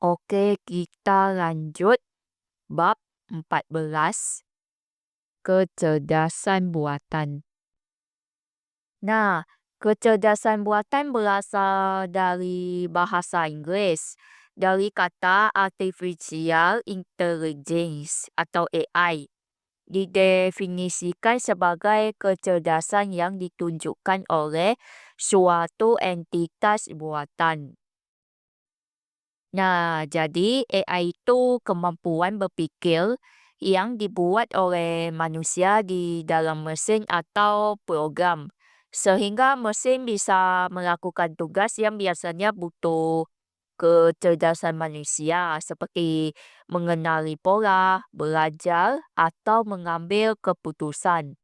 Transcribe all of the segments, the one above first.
Oke, kita lanjut bab 14, kecerdasan buatan. Nah, kecerdasan buatan berasal dari bahasa Inggris, dari kata artificial intelligence atau AI. Didefinisikan sebagai kecerdasan yang ditunjukkan oleh suatu entitas buatan. Nah, jadi AI itu kemampuan berpikir yang dibuat oleh manusia di dalam mesin atau program. Sehingga mesin bisa melakukan tugas yang biasanya butuh kecerdasan manusia seperti mengenali pola, belajar, atau mengambil keputusan.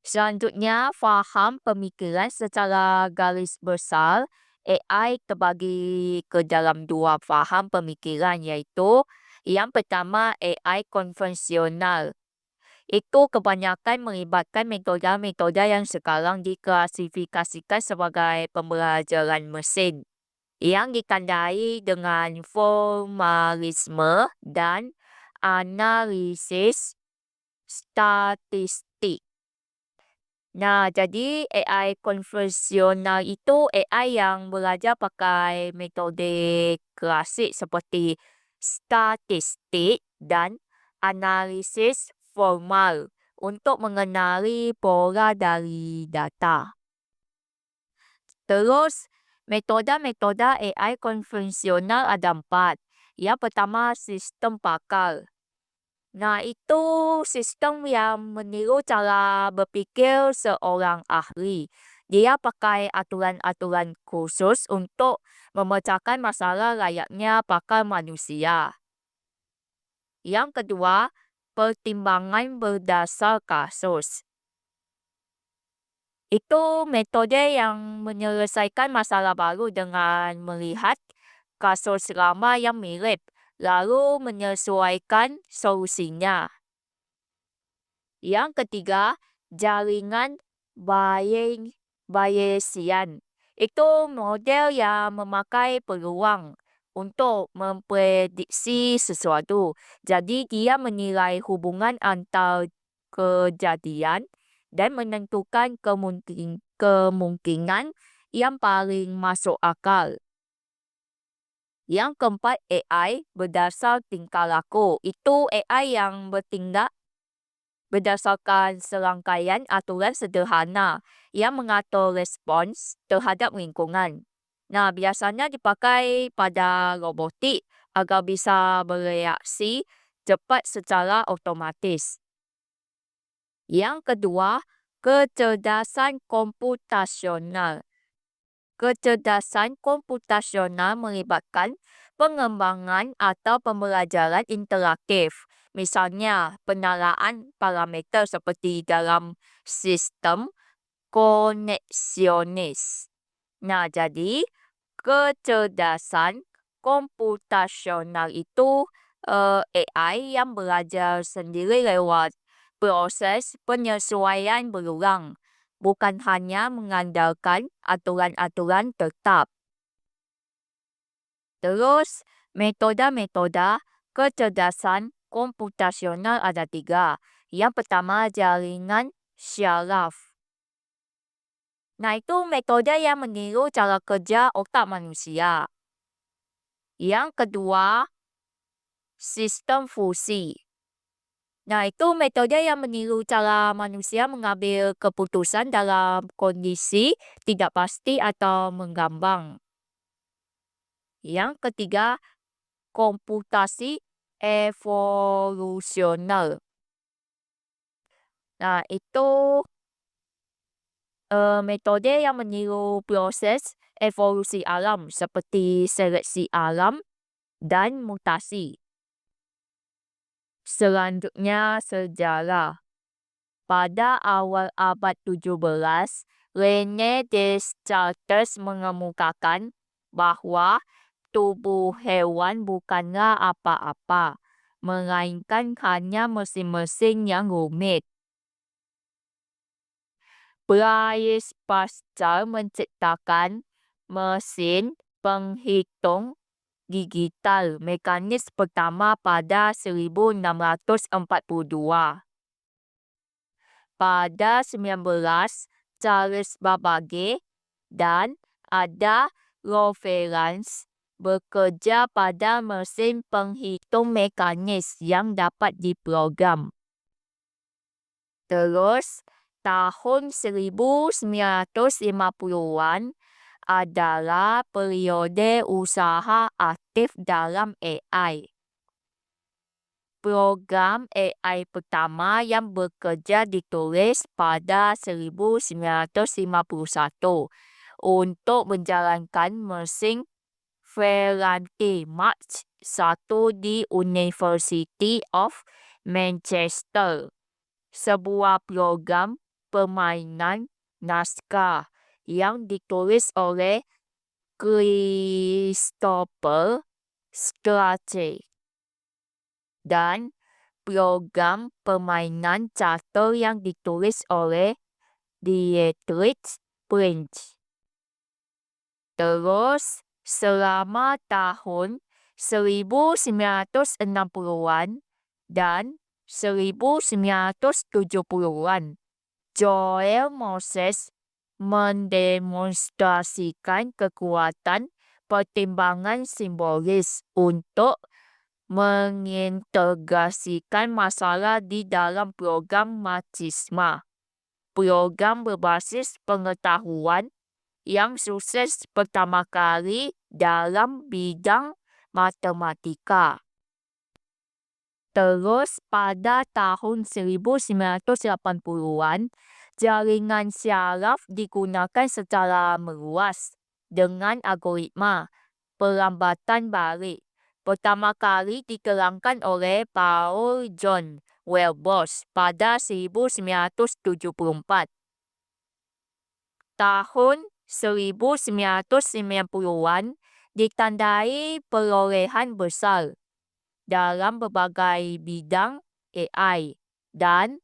Selanjutnya, faham pemikiran secara garis besar. AI terbagi ke dalam dua faham pemikiran, yaitu yang pertama AI konvensional. Itu kebanyakan melibatkan metode-metode yang sekarang diklasifikasikan sebagai pembelajaran mesin yang ditandai dengan formalisme dan analisis statistik. Nah, jadi AI konvensional itu AI yang belajar pakai metode klasik seperti statistik dan analisis formal untuk mengenali pola dari data. Terus, metode-metode AI konvensional ada 4. Yang pertama, sistem pakar. Nah, itu sistem yang meniru cara berpikir seorang ahli. Dia pakai aturan-aturan khusus untuk memecahkan masalah layaknya pakar manusia. Yang kedua, pertimbangan berdasar kasus. Itu metode yang menyelesaikan masalah baru dengan melihat kasus lama yang mirip, lalu menyesuaikan solusinya. Yang ketiga, jaringan Bayesian. Itu model yang memakai peluang untuk memprediksi sesuatu. Jadi dia menilai hubungan antar kejadian dan menentukan kemungkinan yang paling masuk akal. Yang keempat, AI berdasar tingkah laku. Itu AI yang bertindak berdasarkan serangkaian aturan sederhana yang mengatur respons terhadap lingkungan. Nah, biasanya dipakai pada robotik agar bisa bereaksi cepat secara otomatis. Yang kedua, kecerdasan komputasional. Kecerdasan komputasional melibatkan pengembangan atau pembelajaran interaktif. Misalnya, penalaan parameter seperti dalam sistem koneksionis. Nah, jadi kecerdasan komputasional itu AI yang belajar sendiri lewat proses penyesuaian berulang, bukan hanya mengandalkan aturan-aturan tetap. Terus, metode-metode kecerdasan komputasional ada 3. Yang pertama, jaringan syaraf. Nah, itu metode yang meniru cara kerja otak manusia. Yang kedua, sistem fusi. Nah, itu metode yang meniru cara manusia mengambil keputusan dalam kondisi tidak pasti atau menggambang. Yang ketiga, komputasi evolusional. Nah, itu metode yang meniru proses evolusi alam seperti seleksi alam dan mutasi. Selanjutnya, sejarah. Pada awal abad 17, Rene Descartes mengemukakan bahwa tubuh hewan bukanlah apa-apa, melainkan hanya mesin-mesin yang rumit. Blaise Pascal menciptakan mesin penghitung digital mekanis pertama pada 1642. Pada 19, Charles Babbage dan Ada Lovelace bekerja pada mesin penghitung mekanis yang dapat diprogram. Terus, tahun 1950-an adalah periode usaha aktif dalam AI. Program AI pertama yang bekerja ditulis pada 1951 untuk menjalankan mesin Ferranti Mark I di University of Manchester, sebuah program permainan naskah yang ditulis oleh Christopher Strachey, dan program permainan catur yang ditulis oleh Dietrich Prince. Terus, selama tahun 1960-an dan 1970-an, Joel Moses mendemonstrasikan kekuatan pertimbangan simbolis untuk mengintegrasikan masalah di dalam program machismo, program berbasis pengetahuan yang sukses pertama kali dalam bidang matematika. Terus pada tahun 1980-an, jaringan syaraf digunakan secara meluas dengan algoritma perlambatan balik pertama kali dikembangkan oleh Paul John Wilbur pada 1974. Tahun 1990-an ditandai perolehan besar dalam berbagai bidang AI dan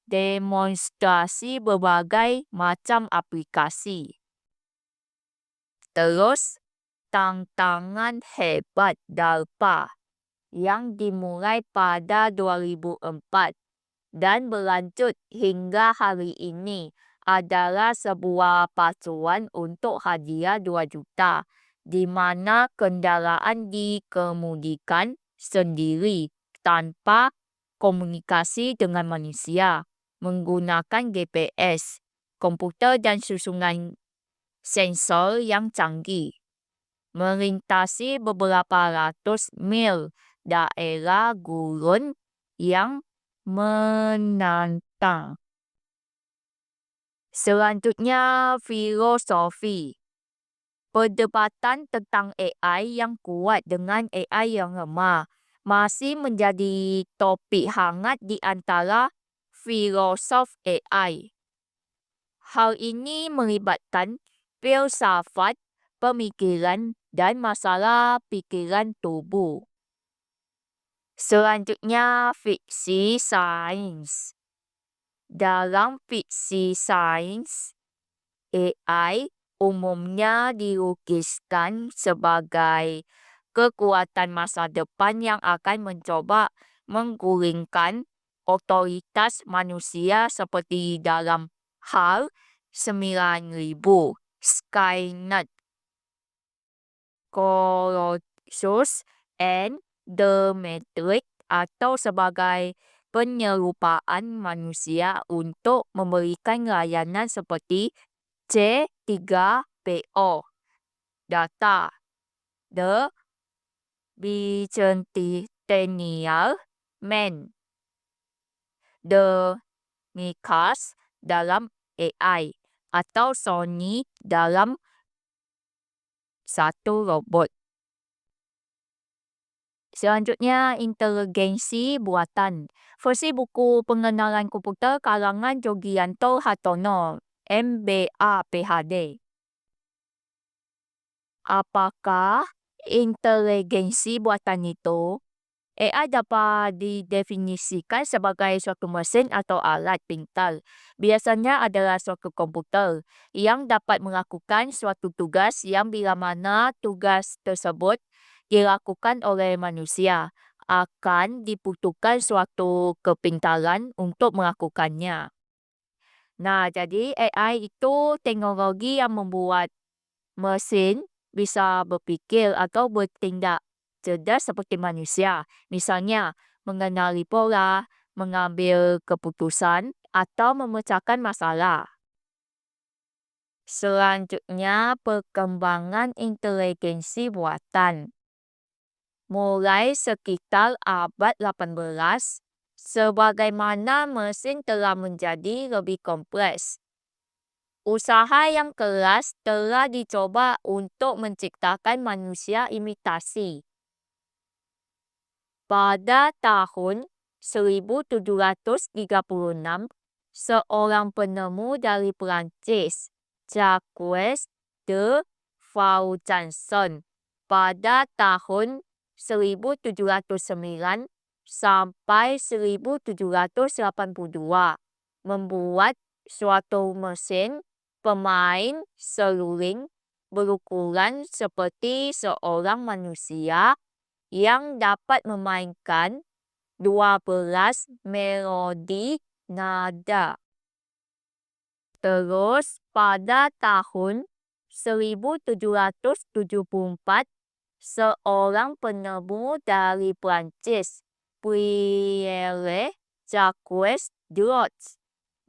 demonstrasi berbagai macam aplikasi. Terus, tantangan hebat DARPA yang dimulai pada 2004 dan berlanjut hingga hari ini adalah sebuah pacuan untuk hadiah 2 juta, di mana kendaraan dikemudikan sendiri tanpa komunikasi dengan manusia menggunakan GPS, komputer dan susunan sensor yang canggih, melintasi beberapa ratus mil daerah gurun yang menantang. Selanjutnya, filosofi. Perdebatan tentang AI yang kuat dengan AI yang lemah masih menjadi topik hangat di antara filosof AI. Hal ini melibatkan filsafat, pemikiran, dan masalah pikiran tubuh. Selanjutnya, fiksi sains. Dalam fiksi sains, AI umumnya dilukiskan sebagai kekuatan masa depan yang akan mencoba menggulingkan otoritas manusia seperti dalam HAL 9000, Skynet, Colossus, and The Matrix, atau sebagai penyerupaan manusia untuk memberikan layanan seperti C3PO, Data, The Bicentennial Man, The Matrix dalam AI, atau Sony dalam satu robot. Selanjutnya, inteligensi buatan. Versi buku pengenalan komputer karangan Jogianto Hartono, MBA PhD. Apakah inteligensi buatan itu? AI dapat didefinisikan sebagai suatu mesin atau alat pintar. Biasanya adalah suatu komputer yang dapat melakukan suatu tugas yang bila mana tugas tersebut dilakukan oleh manusia, akan dibutuhkan suatu kepintaran untuk melakukannya. Nah, jadi AI itu teknologi yang membuat mesin bisa berpikir atau bertindak cerdas seperti manusia. Misalnya, mengenali pola, mengambil keputusan, atau memecahkan masalah. Selanjutnya, perkembangan inteligensi buatan. Mulai sekitar abad 18, sebagaimana mesin telah menjadi lebih kompleks. Usaha yang keras telah dicoba untuk menciptakan manusia imitasi. Pada tahun 1736, seorang penemu dari Prancis, Jacques de Vaucanson, pada tahun 1709 sampai 1782 membuat suatu mesin pemain seruling berukuran seperti seorang manusia yang dapat memainkan 12 melodi nada. Terus pada tahun 1774, seorang penemu dari Prancis, Pierre Jacques Dreux,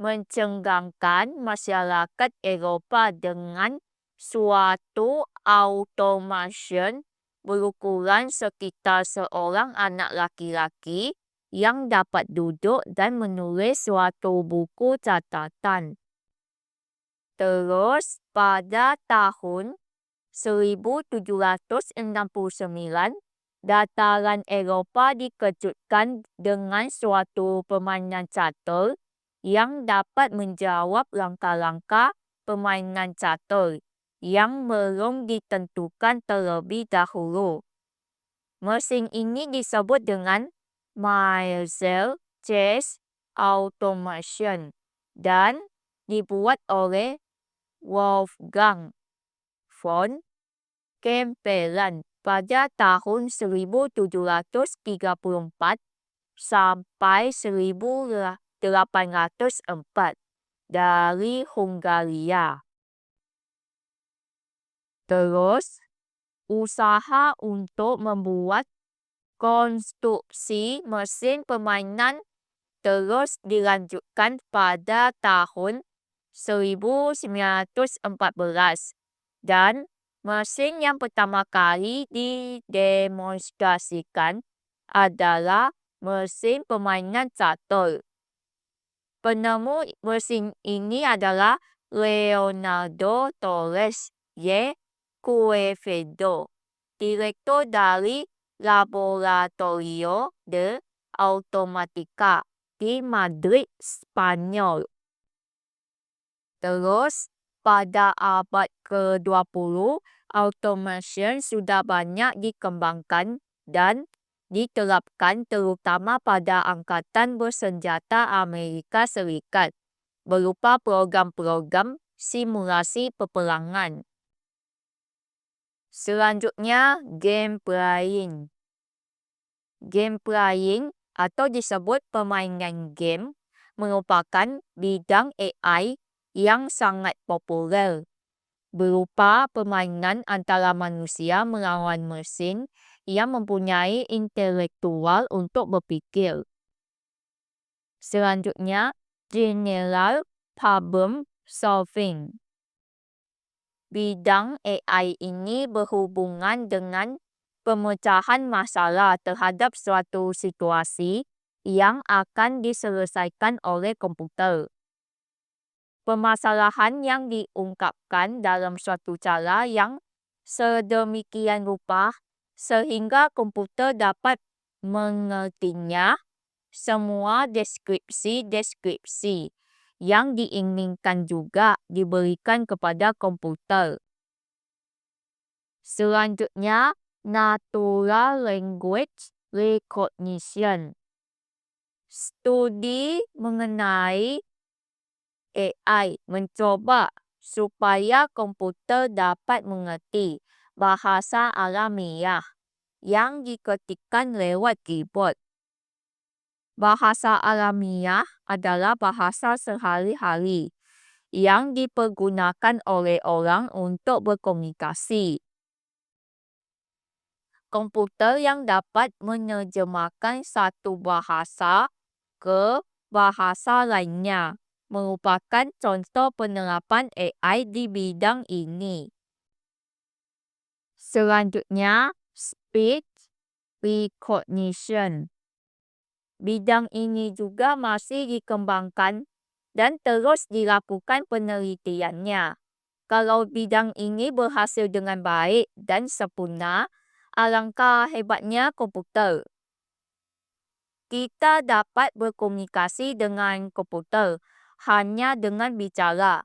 mencengangkan masyarakat Eropa dengan suatu automation berukuran sekitar seorang anak laki-laki yang dapat duduk dan menulis suatu buku catatan. Terus pada tahun 1769, dataran Eropa dikejutkan dengan suatu permainan catur yang dapat menjawab langkah-langkah permainan catur yang belum ditentukan terlebih dahulu. Mesin ini disebut dengan Marcel Chess Automation dan dibuat oleh Wolfgang von Kempelen pada tahun 1734 sampai 1804 dari Hungaria. Terus, usaha untuk membuat konstruksi mesin permainan terus dilanjutkan pada tahun 1914 dan mesin yang pertama kali didemonstrasikan adalah mesin permainan catur. Penemu mesin ini adalah Leonardo Torres y Quevedo, direktur dari Laboratorio de Automática di Madrid, Spanyol. Terus, pada abad ke-20, automation sudah banyak dikembangkan dan diterapkan terutama pada Angkatan Bersenjata Amerika Serikat berupa program-program simulasi peperangan. Selanjutnya, game playing. Game playing atau disebut permainan game merupakan bidang AI yang sangat populer, berupa permainan antara manusia melawan mesin yang mempunyai intelektual untuk berpikir. Selanjutnya, general problem solving. Bidang AI ini berhubungan dengan pemecahan masalah terhadap suatu situasi yang akan diselesaikan oleh komputer. Permasalahan yang diungkapkan dalam suatu cara yang sedemikian rupa sehingga komputer dapat mengertinya. Semua deskripsi-deskripsi yang diinginkan juga diberikan kepada komputer. Selanjutnya, natural language recognition. Studi mengenai AI mencoba supaya komputer dapat mengerti bahasa alamiah yang diketikkan lewat keyboard. Bahasa alamiah adalah bahasa sehari-hari yang dipergunakan oleh orang untuk berkomunikasi. Komputer yang dapat menerjemahkan satu bahasa ke bahasa lainnya merupakan contoh penerapan AI di bidang ini. Selanjutnya, speech recognition. Bidang ini juga masih dikembangkan dan terus dilakukan penelitiannya. Kalau bidang ini berhasil dengan baik dan sempurna, alangkah hebatnya komputer. Kita dapat berkomunikasi dengan komputer hanya dengan bicara.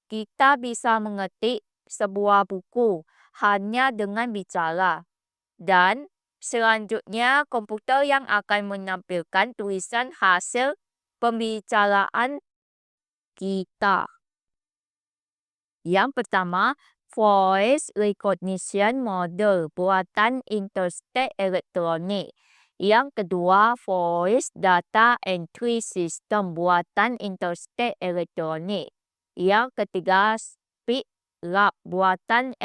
Kita bisa mengetik sebuah buku hanya dengan bicara. Dan selanjutnya komputer yang akan menampilkan tulisan hasil pembicaraan kita. Yang pertama, Voice Recognition Model buatan Interstate Electronic. Yang kedua, Voice Data Entry System buatan Interstate Electronic. Yang ketiga, Speech Lab buatan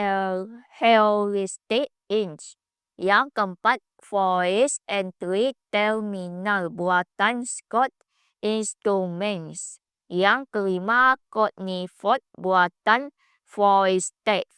Heuristic Inc. Yang keempat, Voice Entry Terminal buatan Scott Instruments. Yang kelima, Cognivote buatan VoiceText.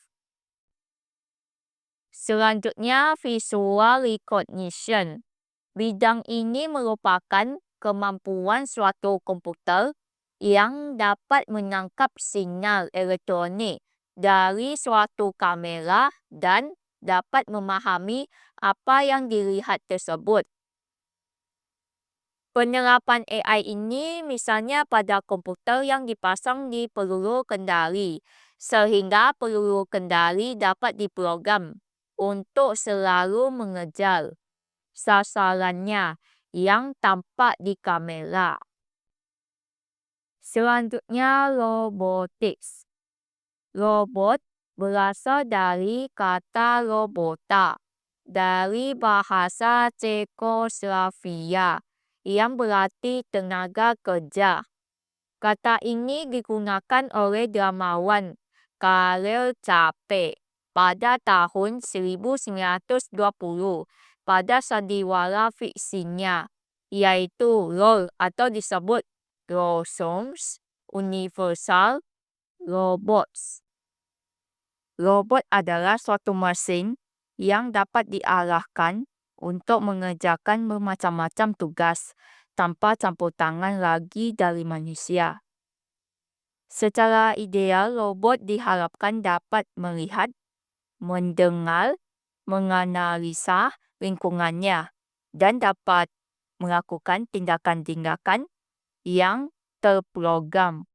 Selanjutnya, Visual Recognition. Bidang ini merupakan kemampuan suatu komputer yang dapat menangkap sinyal elektronik dari suatu kamera dan dapat memahami apa yang dilihat tersebut. Penerapan AI ini misalnya pada komputer yang dipasang di peluru kendali, sehingga peluru kendali dapat diprogram untuk selalu mengejar sasarannya yang tampak di kamera. Selanjutnya, robotics. Robot berasal dari kata robota, dari bahasa Cekoslovakia yang berarti tenaga kerja. Kata ini digunakan oleh dramawan Karel Čapek pada tahun 1920 pada sandiwara fiksinya, yaitu LOL atau disebut Losons Universal Robots. Robot adalah suatu mesin yang dapat diarahkan untuk mengerjakan bermacam-macam tugas tanpa campur tangan lagi dari manusia. Secara ideal, robot diharapkan dapat melihat, mendengar, menganalisa lingkungannya, dan dapat melakukan tindakan-tindakan yang terprogram.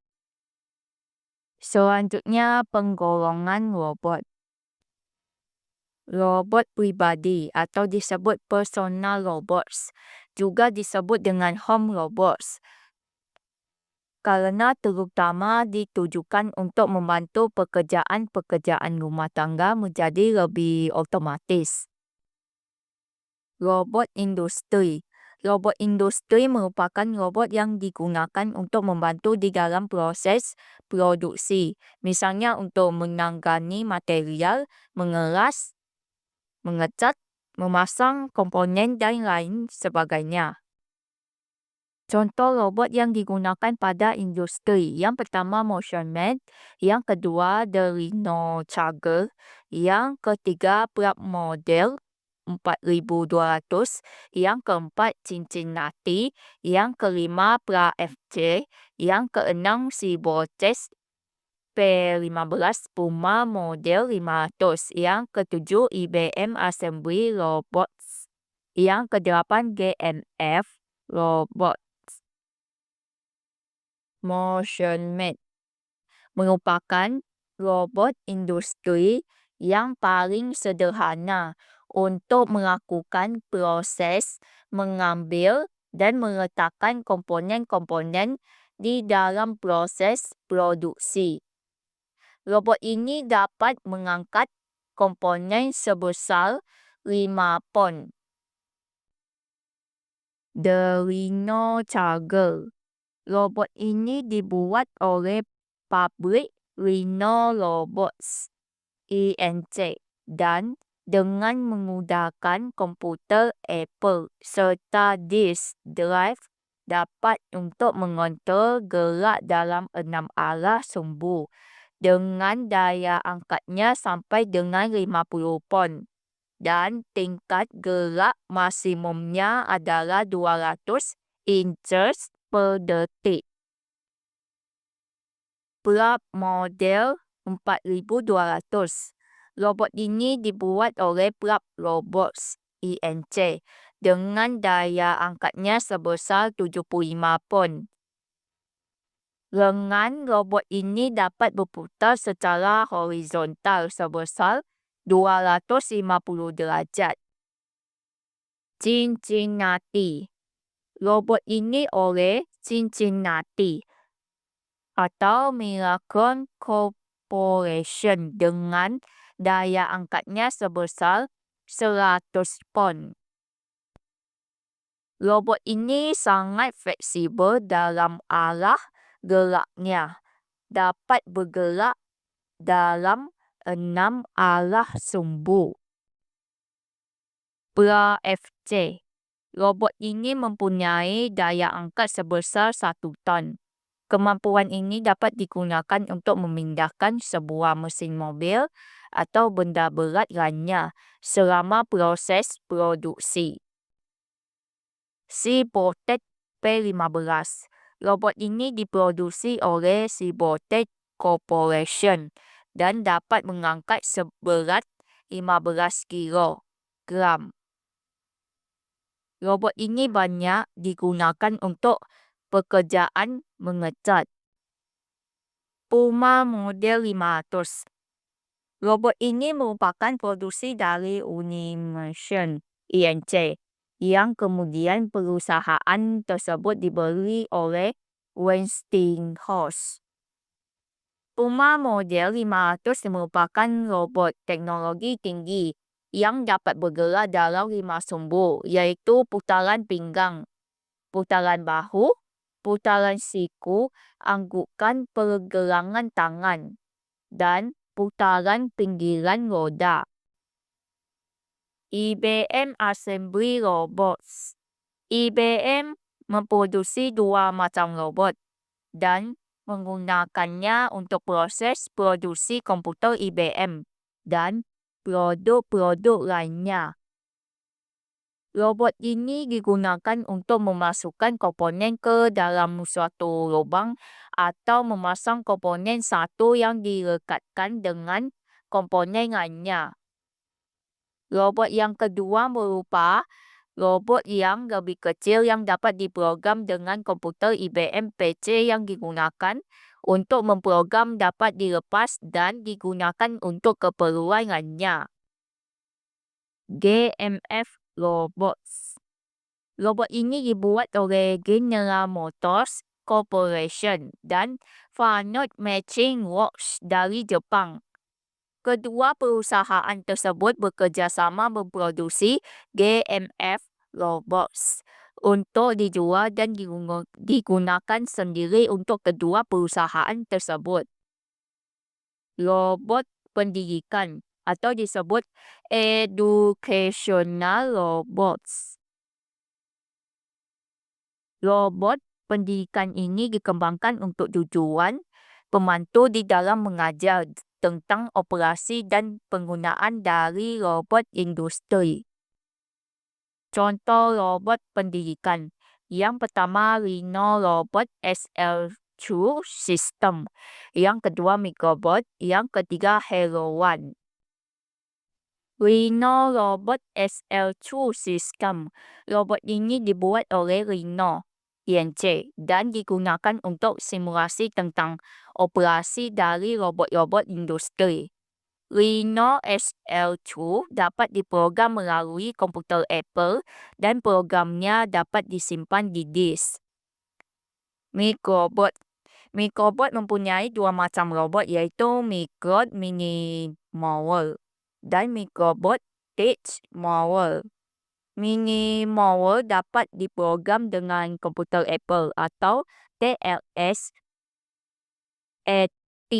Selanjutnya, penggolongan robot. Robot pribadi atau disebut personal robots, juga disebut dengan home robots, karena terutama ditujukan untuk membantu pekerjaan-pekerjaan rumah tangga menjadi lebih otomatis. Robot industri. Robot industri merupakan robot yang digunakan untuk membantu di dalam proses produksi, misalnya untuk menangani material, mengeras, mengecat, memasang komponen, dan lain sebagainya. Contoh robot yang digunakan pada industri. Yang pertama MotionMate, yang kedua The Rhino Charger, yang ketiga Pratt Model 4200, yang keempat Cincinnati, yang kelima Pra-FC, yang keenam Cybertest P15 Puma model 500, yang ketujuh IBM Assembly Robots, yang kedelapan GMF Robots. MotionMate merupakan robot industri yang paling sederhana untuk melakukan proses mengambil dan meletakkan komponen-komponen di dalam proses produksi. Robot ini dapat mengangkat komponen sebesar 5 pon. The Rhino Charger. Robot ini dibuat oleh pabrik Rhino Robots (INC) dan dengan menggunakan komputer Apple serta disk drive dapat untuk mengontrol gerak dalam 6 arah sumbu dengan daya angkatnya sampai dengan 50 pon dan tingkat gerak maksimumnya adalah 200 inches per detik. Prap model 4200. Robot ini dibuat oleh Prap Robots (INC) dengan daya angkatnya sebesar 75 pon. Lengan robot ini dapat berputar secara horizontal sebesar 250 derajat. Cincinnati. Robot ini oleh Cincinnati atau Milacron Corporation dengan daya angkatnya sebesar 100 pon. Robot ini sangat fleksibel dalam arah geraknya, dapat bergerak dalam 6 arah sumbu. Bra FC. Robot ini mempunyai daya angkat sebesar 1 ton. Kemampuan ini dapat digunakan untuk memindahkan sebuah mesin mobil atau benda berat lainnya selama proses produksi. Seabotech P15. Robot ini diproduksi oleh Seabotech Corporation dan dapat mengangkat seberat 15 kilogram. Robot ini banyak digunakan untuk pekerjaan mengecat. Puma model 500. Robot ini merupakan produksi dari Unimason (INC) yang kemudian perusahaan tersebut dibeli oleh Westinghouse. Puma model 500 merupakan robot teknologi tinggi yang dapat bergerak dalam 5 sumbu, iaitu putaran pinggang, putaran bahu, putaran siku, anggukan pergelangan tangan, dan putaran pinggiran roda. IBM Assembly Robots. IBM memproduksi 2 macam robot dan menggunakannya untuk proses produksi komputer IBM dan produk-produk lainnya. Robot ini digunakan untuk memasukkan komponen ke dalam suatu lubang atau memasang komponen satu yang dilekatkan dengan komponen lainnya. Robot yang kedua berupa robot yang lebih kecil yang dapat diprogram dengan komputer IBM PC yang digunakan untuk memprogram dapat dilepas dan digunakan untuk keperluan lainnya. GMF Robots. Robot ini dibuat oleh General Motors Corporation dan Fanuc Machine Works dari Jepang. Kedua perusahaan tersebut bekerjasama memproduksi GMF Robots untuk dijual dan digunakan sendiri untuk kedua perusahaan tersebut. Robot pendidikan atau disebut educational robots. Robot pendidikan ini dikembangkan untuk tujuan membantu di dalam mengajar tentang operasi dan penggunaan dari robot industri. Contoh robot pendidikan. Yang pertama, Rhino Robot SL2 System. Yang kedua, Microbot. Yang ketiga, Hello One. Rhino Robot SL2 System. Robot ini dibuat oleh Rhino (INC) dan digunakan untuk simulasi tentang operasi dari robot-robot industri. Rhino SL2 dapat diprogram melalui komputer Apple dan programnya dapat disimpan di disk. Microbot. Microbot mempunyai 2 macam robot, iaitu Microbot Minimal dan Microbot Teach Mower. Mini Mower dapat diprogram dengan komputer Apple atau TLS AT.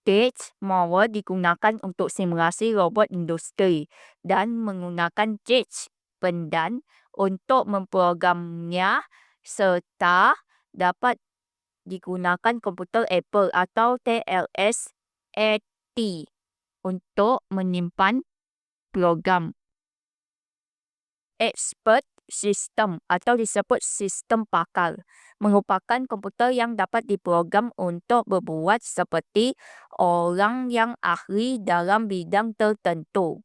Teach Mower digunakan untuk simulasi robot industri dan menggunakan Teach Pendan untuk memprogramnya serta dapat digunakan komputer Apple atau TLS AT untuk menyimpan program. Expert System atau disebut sistem pakar merupakan komputer yang dapat diprogram untuk berbuat seperti orang yang ahli dalam bidang tertentu.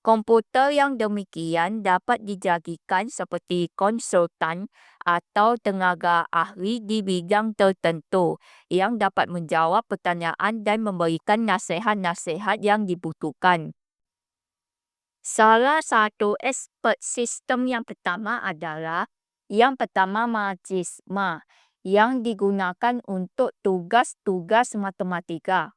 Komputer yang demikian dapat dijadikan seperti konsultan atau tenaga ahli di bidang tertentu yang dapat menjawab pertanyaan dan memberikan nasihat-nasihat yang dibutuhkan. Salah satu expert sistem yang pertama adalah Majisma yang digunakan untuk tugas-tugas matematika.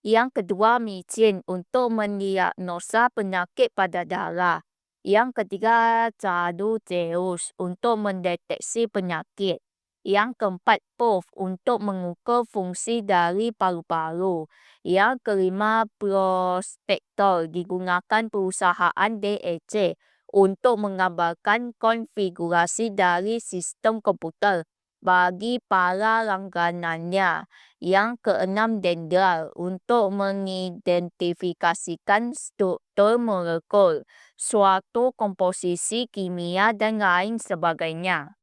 Yang kedua, Micin untuk mendiagnosa penyakit pada darah. Yang ketiga, Zeus untuk mendeteksi penyakit. Yang keempat, POV untuk mengukur fungsi dari paru-paru. Yang kelima, Prospector digunakan perusahaan DEC untuk menggambarkan konfigurasi dari sistem komputer bagi para langganannya. Yang keenam, Dendral untuk mengidentifikasikan struktur molekul, suatu komposisi kimia dan lain sebagainya.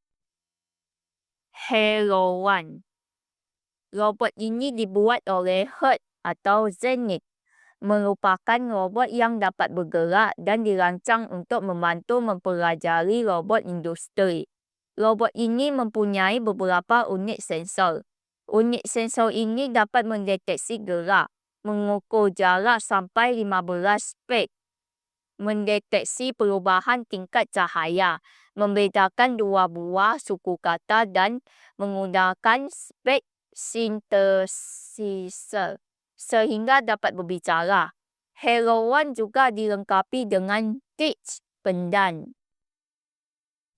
Hero One. Robot ini dibuat oleh Hertz atau Zenith, merupakan robot yang dapat bergerak dan dirancang untuk membantu mempelajari robot industri. Robot ini mempunyai beberapa unit sensor. Unit sensor ini dapat mendeteksi gerak, mengukur jarak sampai 15 spek, mendeteksi perubahan tingkat cahaya, membedakan dua buah suku kata dan menggunakan spek sintesisor sehingga dapat berbicara. Hero One juga dilengkapi dengan Teach Pendan.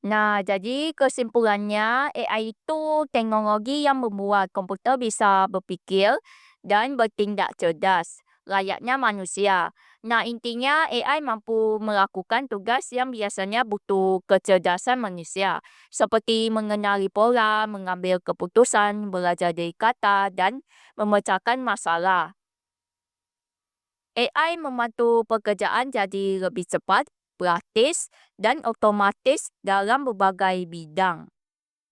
Nah, jadi kesimpulannya AI itu teknologi yang membuat komputer bisa berfikir dan bertindak cerdas, layaknya manusia. Nah, intinya AI mampu melakukan tugas yang biasanya butuh kecerdasan manusia, seperti mengenali pola, mengambil keputusan, belajar dari kata, dan memecahkan masalah. AI membantu pekerjaan jadi lebih cepat, praktis, dan otomatis dalam berbagai bidang.